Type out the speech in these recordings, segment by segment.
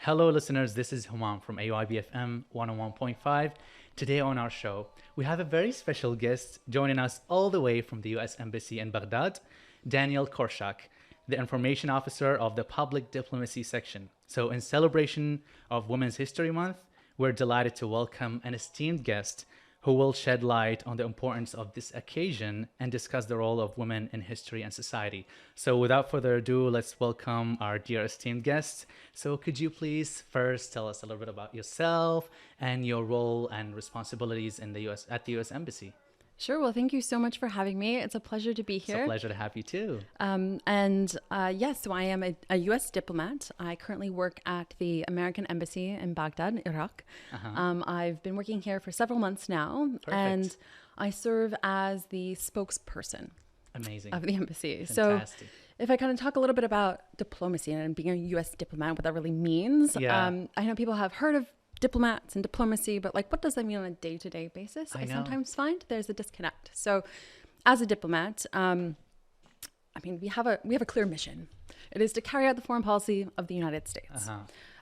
Hello, listeners. This is Humam from AUIB FM 101.5. Today on our show, we have a very special guest joining us all the way from the U.S. Embassy in Baghdad, Danielle Korshak, the Information Officer of the Public Diplomacy Section. So in celebration of Women's History Month, we're delighted to welcome an esteemed guest who will shed light on the importance of this occasion and discuss the role of women in history and society. So without further ado, let's welcome our dear esteemed guest. So could you please first tell us a little bit about yourself and your role and responsibilities in the US at the US Embassy? Sure. Well, thank you so much for having me. It's a pleasure to be here. It's a pleasure to have you too. Yes, so I am a U.S. diplomat. I currently work at the American Embassy in Baghdad, Iraq. I've been working here for several months now. Perfect. And I serve as the spokesperson. Amazing. Of the embassy. Fantastic. So if I kind of talk a little bit about diplomacy and being a U.S. diplomat, what that really means. Yeah. I know people have heard of diplomats and diplomacy, but like, what does that mean on a day-to-day basis? I sometimes find there's a disconnect. So as a diplomat, we have a clear mission. It is to carry out the foreign policy of the United States.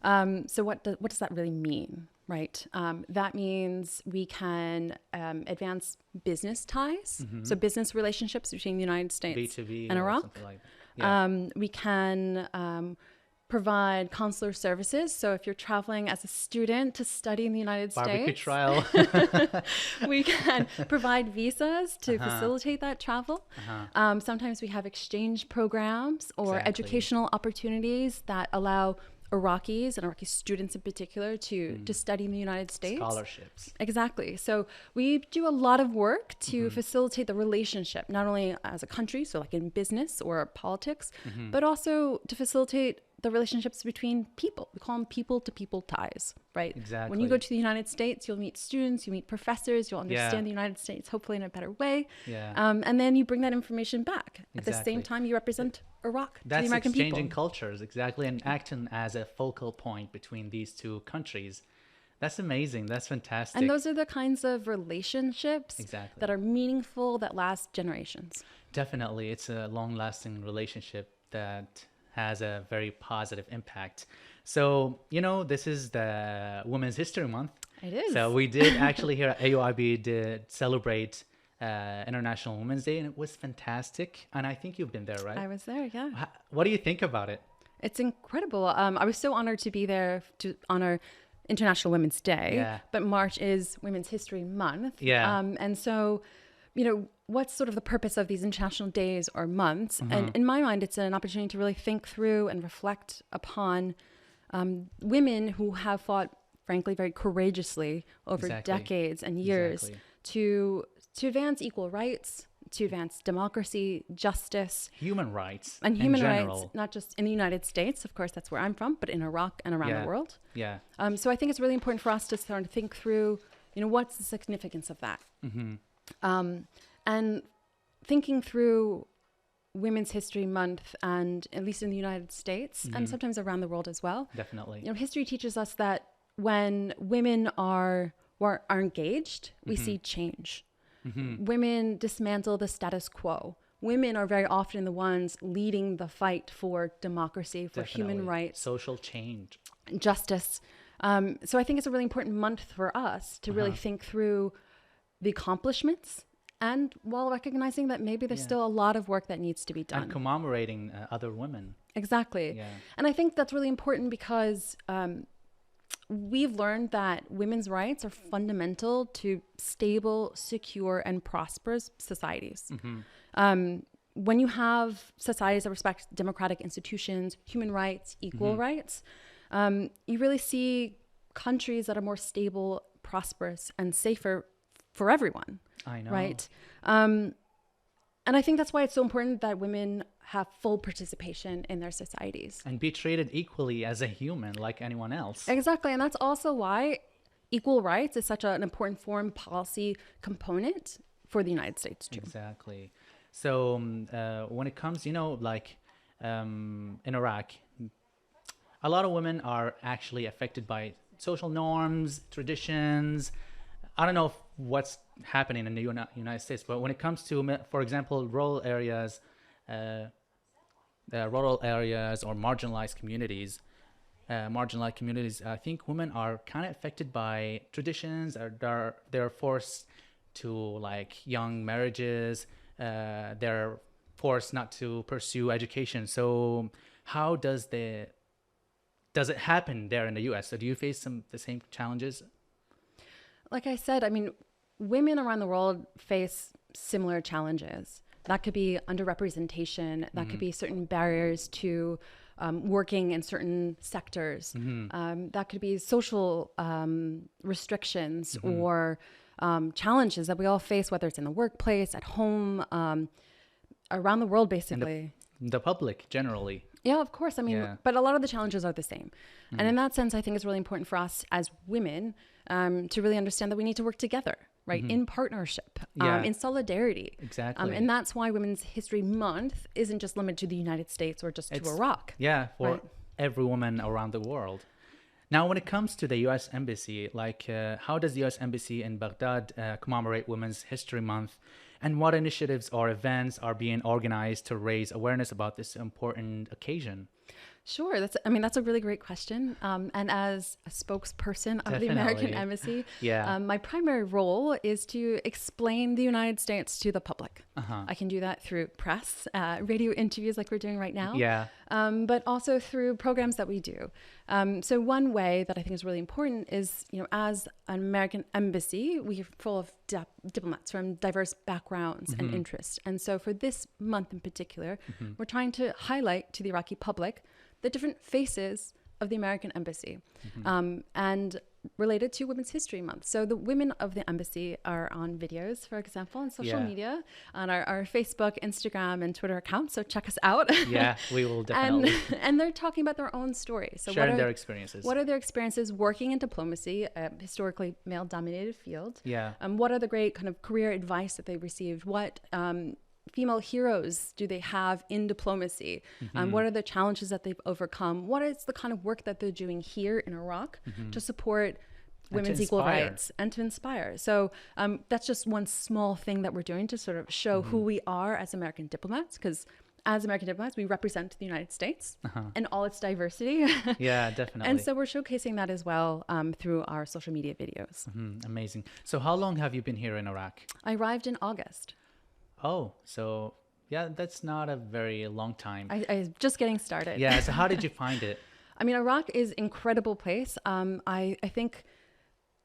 So what does that really mean, right? That means we can advance business ties, so business relationships between the United States B2B and or Iraq. something like that. Yeah. We can provide consular services. So if you're traveling as a student to study in the United Barbecue States, trial. we can provide visas to facilitate that travel. Sometimes we have exchange programs or educational opportunities that allow Iraqis and Iraqi students in particular to study in the United States. Scholarships. Exactly. So we do a lot of work to facilitate the relationship, not only as a country, so like in business or politics, but also to facilitate the relationships between people. We call them people-to-people ties, right? Exactly. When you go to the United States, you'll meet students, you'll meet professors, you'll understand the United States, hopefully in a better way. Yeah. And then you bring that information back. At the same time, you represent Iraq to the American people. That's exchanging cultures, exactly, and acting as a focal point between these two countries. That's amazing. That's fantastic. And those are the kinds of relationships that are meaningful, that last generations. Definitely. It's a long-lasting relationship that has a very positive impact. So, this is the Women's History Month. It is. So we did actually here at AUIB did celebrate International Women's Day, and it was fantastic. And I think you've been there, right? I was there, yeah. What do you think about it? It's incredible. I was so honored to be there to honor International Women's Day, but March is Women's History Month. Yeah. And so, what's sort of the purpose of these international days or months? And in my mind, it's an opportunity to really think through and reflect upon women who have fought, frankly, very courageously over decades and years to advance equal rights, to advance democracy, justice, human rights, and human rights, not just in the United States, of course, that's where I'm from, but in Iraq and around the world. Yeah. So I think it's really important for us to start to think through, what's the significance of that? And thinking through Women's History Month, and at least in the United States, and sometimes around the world as well. Definitely. History teaches us that when women are engaged, we see change. Women dismantle the status quo. Women are very often the ones leading the fight for democracy, for human rights, social change, justice. So I think it's a really important month for us to really think through the accomplishments, and while recognizing that maybe there's still a lot of work that needs to be done. And commemorating other women. Exactly. Yeah. And I think that's really important because we've learned that women's rights are fundamental to stable, secure, and prosperous societies. When you have societies that respect democratic institutions, human rights, equal rights, you really see countries that are more stable, prosperous, and safer for everyone. I know. Right? And I think that's why it's so important that women have full participation in their societies. And be treated equally as a human like anyone else. Exactly. And that's also why equal rights is such an important foreign policy component for the United States too. Exactly. So when it comes, in Iraq, a lot of women are actually affected by social norms, traditions. I don't know what's happening in the United States, but when it comes to, for example, rural areas or marginalized communities, marginalized communities, I think women are kind of affected by traditions, or they're forced to like young marriages. They're forced not to pursue education. So how does it happen there in the US? So do you face the same challenges? Like I said, I mean, women around the world face similar challenges. That could be underrepresentation. That could be certain barriers to working in certain sectors. That could be social restrictions or challenges that we all face, whether it's in the workplace, at home, around the world, basically. And the public generally. Yeah, of course. I mean, but a lot of the challenges are the same. And in that sense, I think it's really important for us as women to really understand that we need to work together, right? In partnership, in solidarity. Exactly. And that's why Women's History Month isn't just limited to the United States or just to Iraq. Yeah, for every woman around the world. Now, when it comes to the U.S. Embassy, like how does the U.S. Embassy in Baghdad commemorate Women's History Month? And what initiatives or events are being organized to raise awareness about this important occasion? Sure. That's a really great question. And as a spokesperson of the American Embassy, my primary role is to explain the United States to the public. I can do that through press, radio interviews like we're doing right now, but also through programs that we do. So one way that I think is really important is, as an American embassy, we're full of diplomats from diverse backgrounds and interests. And so for this month in particular, we're trying to highlight to the Iraqi public the different faces of the American embassy and related to Women's History Month. So the women of the embassy are on videos, for example, on social media, on our Facebook, Instagram, and Twitter accounts. So check us out. Yeah, we will definitely. And they're talking about their own stories. So sharing their experiences. What are their experiences working in diplomacy, a historically male-dominated field? Yeah. What are the great kind of career advice that they received? What female heroes do they have in diplomacy? What are the challenges that they've overcome? What is the kind of work that they're doing here in Iraq to support women's equal rights and to inspire? So that's just one small thing that we're doing to sort of show who we are as American diplomats, because as American diplomats, we represent the United States and all its diversity. Yeah, definitely. And so we're showcasing that as well through our social media videos. Amazing. So how long have you been here in Iraq? I arrived in August. Oh, so yeah, that's not a very long time. I just getting started. Yeah, so how did you find it? I mean, Iraq is an incredible place. I think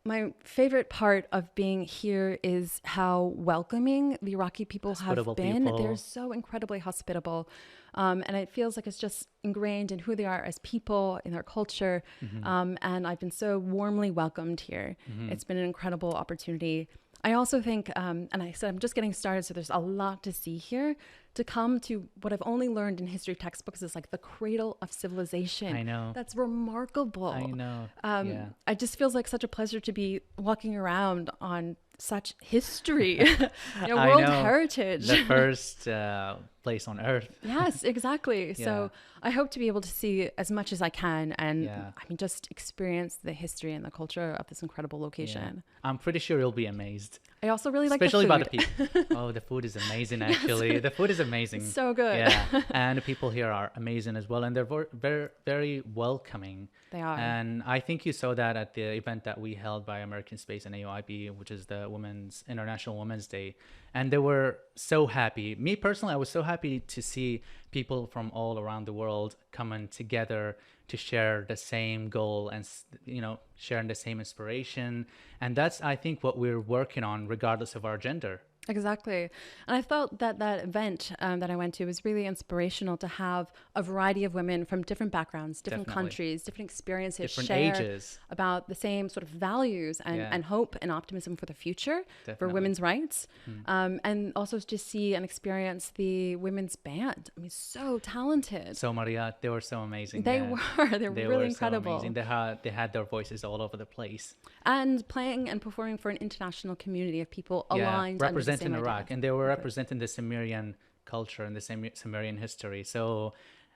my favorite part of being here is how welcoming the Iraqi people have been. They're so incredibly hospitable. And it feels like it's just ingrained in who they are as people, in their culture. And I've been so warmly welcomed here. It's been an incredible opportunity. I also think, and I said I'm just getting started, so there's a lot to see here. To come to what I've only learned in history textbooks is like the cradle of civilization. I know. That's remarkable. I know. It just feels like such a pleasure to be walking around on such history, world heritage. The first place on earth. Yes, exactly. So I hope to be able to see as much as I can and I mean, just experience the history and the culture of this incredible location. Yeah. I'm pretty sure you'll be amazed. I also really like especially the food. About the people. Oh, the food is amazing, actually. The food is amazing. It's so good. Yeah. And the people here are amazing as well. And they're very, very welcoming. They are. And I think you saw that at the event that we held by American Space and AUIB, which is the International Women's Day. And they were so happy. Me personally, I was so happy to see people from all around the world coming together to share the same goal and, sharing the same inspiration. And that's, I think, what we're working on regardless of our gender. Exactly. And I felt that event that I went to was really inspirational to have a variety of women from different backgrounds, different countries, different experiences, different share ages about the same sort of values and hope and optimism for the future, for women's rights. And also to see and experience the women's band. I mean, so talented. So Maria, they were so amazing. They were. They were really incredible. So amazing. They had their voices all over the place. And playing and performing for an international community of people aligned representing Iraq, and they were representing the Sumerian culture and the Sumerian history. So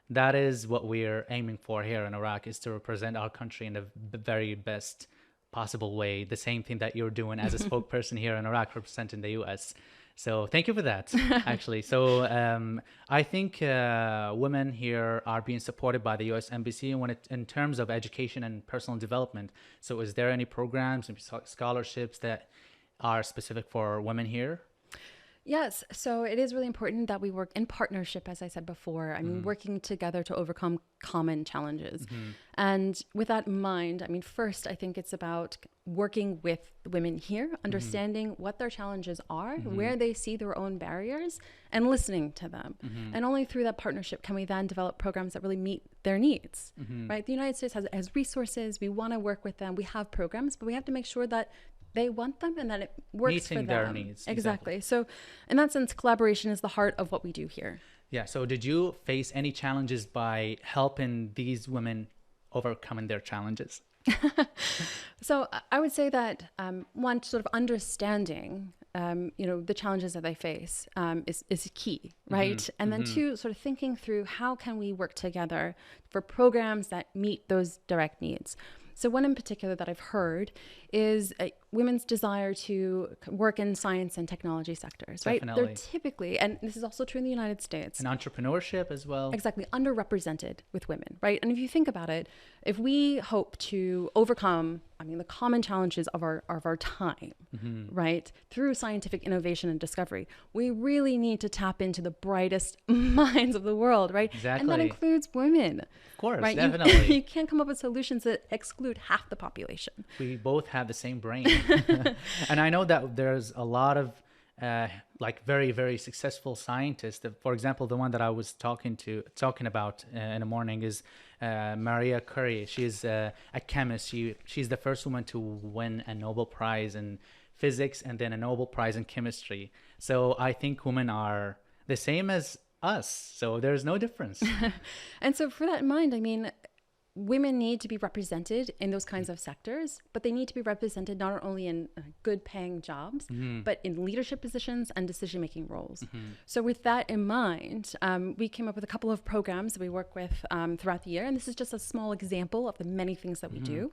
that is what we're aiming for here in Iraq, is to represent our country in the very best possible way. The same thing that you're doing as a spokesperson here in Iraq, representing the US. So thank you for that, actually. So I think women here are being supported by the U.S. Embassy in terms of education and personal development. So is there any programs and scholarships that are specific for women here? Yes. So it is really important that we work in partnership, as I said before. I mean, working together to overcome common challenges. And with that in mind, I mean, first, I think it's about working with women here, understanding what their challenges are, where they see their own barriers, and listening to them. And only through that partnership can we then develop programs that really meet their needs, right? The United States has resources. We want to work with them. We have programs, but we have to make sure that they want them and that it works for them. Meeting their needs. Exactly. So in that sense, collaboration is the heart of what we do here. Yeah. So did you face any challenges by helping these women overcoming their challenges? So I would say that one, sort of understanding, the challenges that they face is key, right? And then two, sort of thinking through how can we work together for programs that meet those direct needs. So one in particular that I've heard is women's desire to work in science and technology sectors, right? Definitely. They're typically, and this is also true in the United States. And entrepreneurship as well. Exactly, underrepresented with women, right? And if you think about it, if we hope to overcome, the common challenges of our time, right, through scientific innovation and discovery, we really need to tap into the brightest minds of the world, right? Exactly. And that includes women. Of course, right? definitely. You can't come up with solutions that exclude half the population. We both have the same brain. And I know that there's a lot of very, very successful scientists. For example, the one that I was talking about in the morning is Maria Curie. She's a chemist. She's the first woman to win a Nobel Prize in physics and then a Nobel Prize in chemistry. So I think women are the same as us. So there's no difference. And so for that in mind, women need to be represented in those kinds of sectors, but they need to be represented not only in good paying jobs, but in leadership positions and decision-making roles. So with that in mind, we came up with a couple of programs that we work with throughout the year. And this is just a small example of the many things that we do.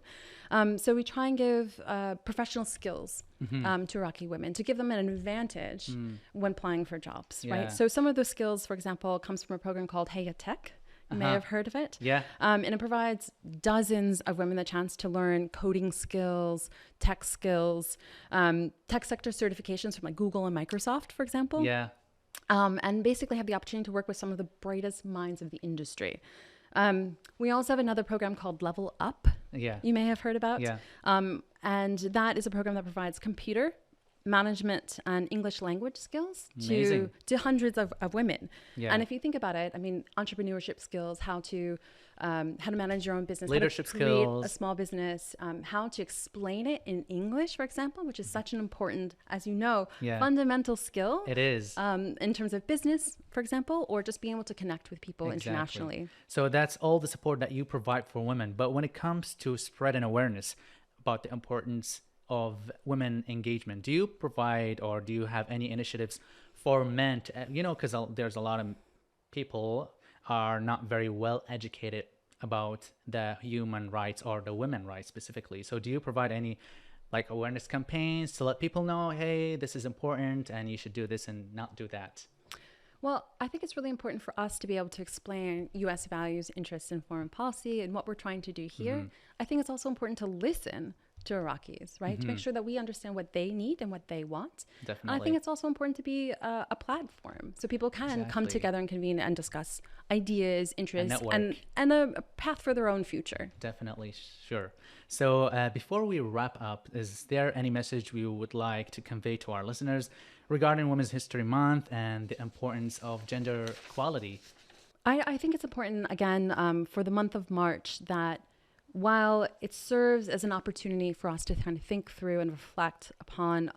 So we try and give professional skills to Iraqi women to give them an advantage when applying for jobs, right? So some of those skills, for example, comes from a program called Hey Tech. You may have heard of it. Yeah. And it provides dozens of women the chance to learn coding skills, tech skills, tech sector certifications from Google and Microsoft, for example. Yeah. And basically have the opportunity to work with some of the brightest minds of the industry. We also have another program called Level Up. Yeah. You may have heard about. Yeah. And that is a program that provides computer management and English language skills to hundreds of women. Yeah. And if you think about it, entrepreneurship skills, how to manage your own business, leadership how to create skills, a small business, how to explain it in English, for example, which is such an important, as you know, fundamental skill. It is. In terms of business, for example, or just being able to connect with people internationally. So that's all the support that you provide for women. But when it comes to spreading awareness about the importance of women engagement, do you provide or do you have any initiatives for men to, because there's a lot of people are not very well educated about the human rights or the women rights specifically. So do you provide any awareness campaigns to let people know, hey, this is important and you should do this and not do that? Well, I think it's really important for us to be able to explain U.S. values, interests in foreign policy and what we're trying to do here. I think it's also important to listen to Iraqis, right? To make sure that we understand what they need and what they want. Definitely. And I think it's also important to be a platform so people can come together and convene and discuss ideas, interests, and a path for their own future. Definitely, sure. So before we wrap up, is there any message we would like to convey to our listeners regarding Women's History Month and the importance of gender equality? I think it's important, again, for the month of March that while it serves as an opportunity for us to kind of think through and reflect upon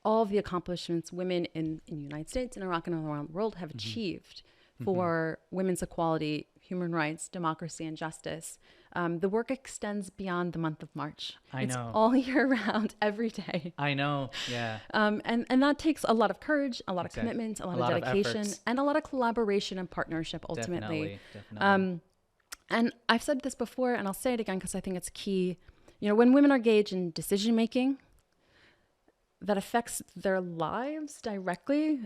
all of the accomplishments women in the United States and Iraq and all around the world have achieved for women's equality, human rights, democracy, and justice, the work extends beyond the month of March. It's all year round, every day. I know, yeah. And that takes a lot of courage, a lot of commitment, a lot of dedication, and a lot of collaboration and partnership, ultimately. Definitely. And I've said this before, and I'll say it again because I think it's key. When women are engaged in decision making, that affects their lives directly,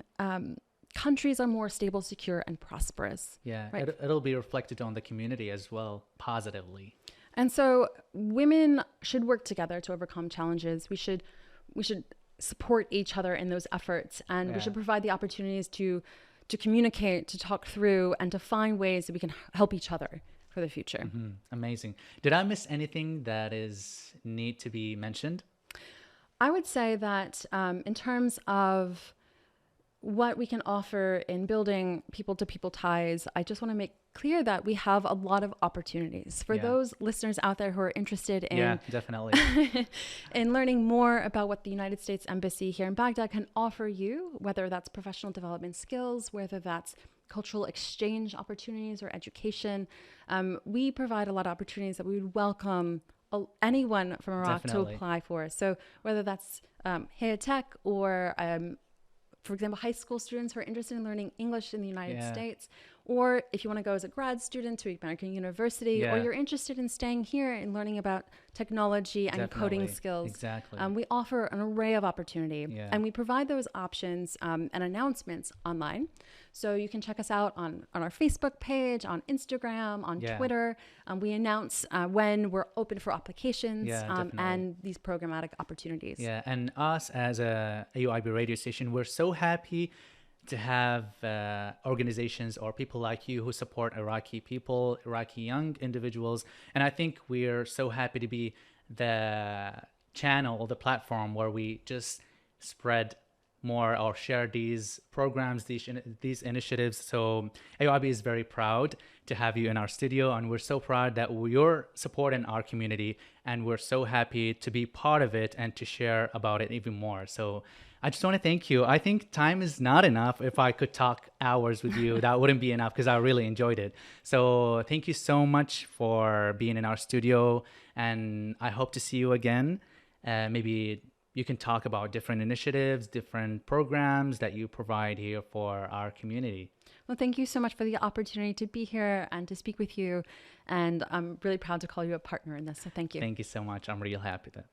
countries are more stable, secure, and prosperous. Yeah, right? it'll be reflected on the community as well, positively. And so women should work together to overcome challenges. We should support each other in those efforts, and we should provide the opportunities to communicate, to talk through, and to find ways that we can help each other for the future. Mm-hmm. Amazing. Did I miss anything that is need to be mentioned? I would say that in terms of what we can offer in building people-to-people ties, I just want to make clear that we have a lot of opportunities for those listeners out there who are interested in definitely in learning more about what the United States Embassy here in Baghdad can offer you, whether that's professional development skills, whether that's cultural exchange opportunities or education. We provide a lot of opportunities that we would welcome anyone from Iraq to apply for. So whether that's Hayat Tech or for example, high school students who are interested in learning English in the United States, or if you want to go as a grad student to American University, or you're interested in staying here and learning about technology and coding skills. Exactly. We offer an array of opportunity, and we provide those options and announcements online. So you can check us out on our Facebook page, on Instagram, on Twitter. We announce when we're open for applications and these programmatic opportunities. Yeah, and us as a AUIB radio station, we're so happy to have organizations or people like you who support Iraqi people, Iraqi young individuals. And I think we're so happy to be the channel, the platform where we just spread more or share these programs, these initiatives. So AUIB is very proud to have you in our studio, and we're so proud that you're supporting our community, and we're so happy to be part of it and to share about it even more. So I just want to thank you. I think time is not enough. If I could talk hours with you, that wouldn't be enough because I really enjoyed it. So thank you so much for being in our studio, and I hope to see you again. Maybe you can talk about different initiatives, different programs that you provide here for our community. Well, thank you so much for the opportunity to be here and to speak with you. And I'm really proud to call you a partner in this. So thank you. Thank you so much. I'm real happy that.